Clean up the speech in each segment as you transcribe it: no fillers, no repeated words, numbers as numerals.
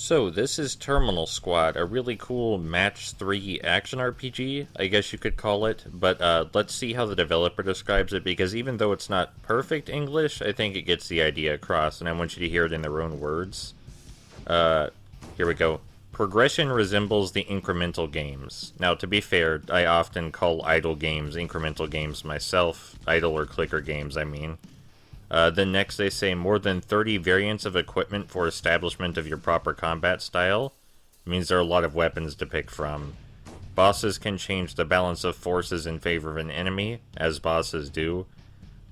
So, this is Terminal Squad, a really cool Match 3 action RPG, I guess you could call it, but let's see how the developer describes it, because even though it's not perfect English, I think it gets the idea across, and I want you to hear it in their own words. Here we go. Progression resembles the incremental games. Now, to be fair, I often call idle games incremental games myself. Idle or clicker games, I mean. Then next they say more than 30 variants of equipment for establishment of your proper combat style. It means there are a lot of weapons to pick from. Bosses can change the balance of forces in favor of an enemy, as bosses do.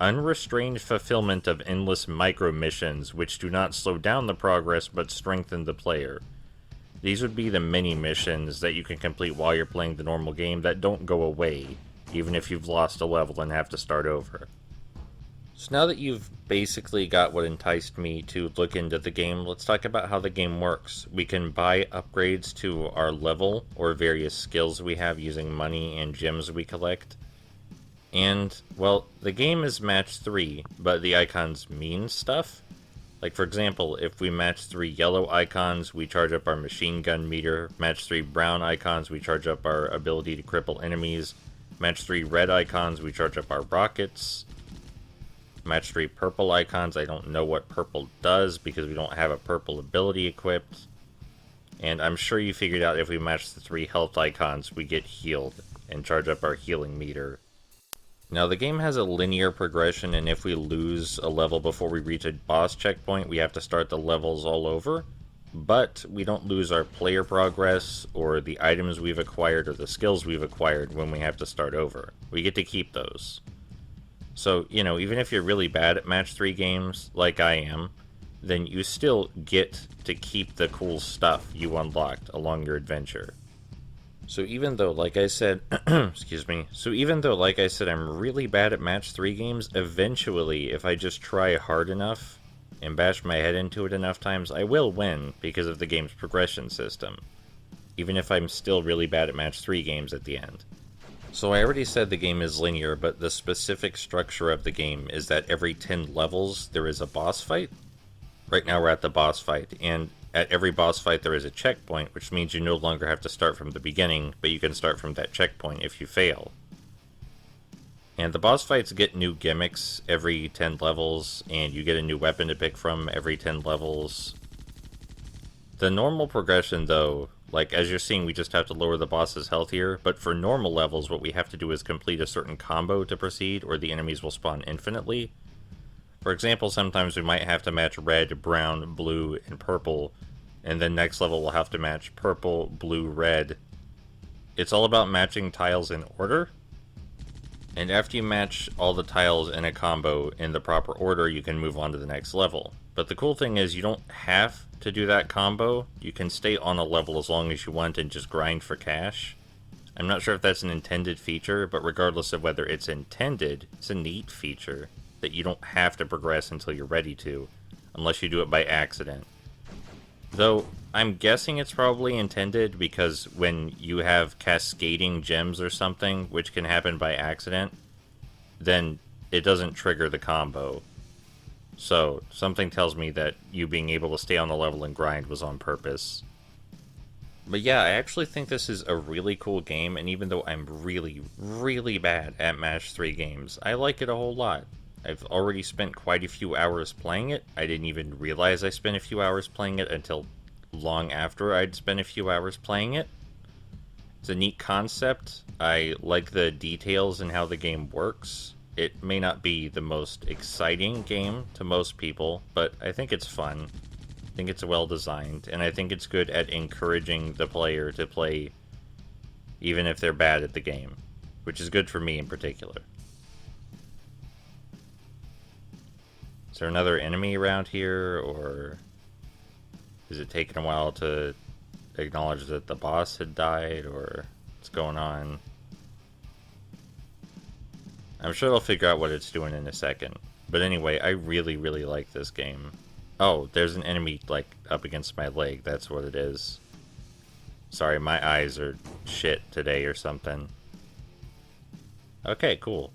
Unrestrained fulfillment of endless micro-missions, which do not slow down the progress but strengthen the player. These would be the mini-missions that you can complete while you're playing the normal game that don't go away, even if you've lost a level and have to start over. So now that you've basically got what enticed me to look into the game, let's talk about how the game works. We can buy upgrades to our level or various skills we have using money and gems we collect. And, well, the game is match 3, but the icons mean stuff. Like, for example, if we match 3 yellow icons, we charge up our machine gun meter. Match 3 brown icons, we charge up our ability to cripple enemies. Match 3 red icons, we charge up our rockets. Match 3 purple icons, I don't know what purple does because we don't have a purple ability equipped. And I'm sure you figured out if we match the 3 health icons, we get healed and charge up our healing meter. Now the game has a linear progression, and if we lose a level before we reach a boss checkpoint, we have to start the levels all over. But we don't lose our player progress, or the items we've acquired, or the skills we've acquired when we have to start over. We get to keep those. So, you know, even if you're really bad at match 3 games, like I am, then you still get to keep the cool stuff you unlocked along your adventure. So even though, like I said, excuse me, I'm really bad at match 3 games, eventually, if I just try hard enough and bash my head into it enough times, I will win because of the game's progression system. Even if I'm still really bad at match 3 games at the end. So I already said the game is linear, but the specific structure of the game is that every 10 levels there is a boss fight. Right now we're at the boss fight, and at every boss fight there is a checkpoint, which means you no longer have to start from the beginning, but you can start from that checkpoint if you fail. And the boss fights get new gimmicks every 10 levels, and you get a new weapon to pick from every 10 levels. The normal progression, though, like, as you're seeing, we just have to lower the boss's health here, but for normal levels, what we have to do is complete a certain combo to proceed, or the enemies will spawn infinitely. For example, sometimes we might have to match red, brown, blue, and purple, and then next level we'll have to match purple, blue, red. It's all about matching tiles in order, and after you match all the tiles in a combo in the proper order, you can move on to the next level. But the cool thing is you don't have to do that combo. You can stay on a level as long as you want and just grind for cash. I'm not sure if that's an intended feature, but regardless of whether it's intended, it's a neat feature that you don't have to progress until you're ready to, unless you do it by accident. Though, I'm guessing it's probably intended because when you have cascading gems or something, which can happen by accident, then it doesn't trigger the combo. So, something tells me that you being able to stay on the level and grind was on purpose. But yeah, I actually think this is a really cool game, and even though I'm really, really bad at match 3 games, I like it a whole lot. I've already spent quite a few hours playing it. I didn't even realize I spent a few hours playing it until long after I'd spent a few hours playing it. It's a neat concept. I like the details and how the game works. It may not be the most exciting game to most people, but I think it's fun. I think it's well designed, and I think it's good at encouraging the player to play even if they're bad at the game, which is good for me in particular. Is there another enemy around here, or is it taking a while to acknowledge that the boss had died, or what's going on? I'm sure they'll figure out what it's doing in a second. But anyway, I really, really like this game. Oh, there's an enemy, like, up against my leg. That's what it is. Sorry, my eyes are shit today or something. Okay, cool.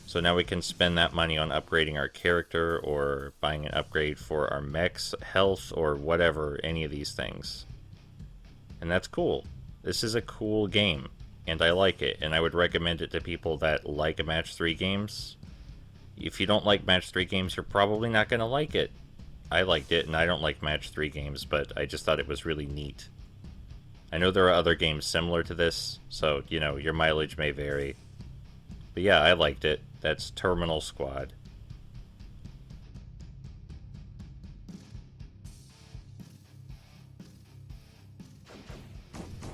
So now we can spend that money on upgrading our character or buying an upgrade for our mech's health or whatever, any of these things. And that's cool. This is a cool game, and I like it, and I would recommend it to people that like match 3 games. If you don't like match 3 games, you're probably not going to like it. I liked it, and I don't like match 3 games, but I just thought it was really neat. I know there are other games similar to this, so, you know, your mileage may vary. But yeah, I liked it. That's Terminal Squad.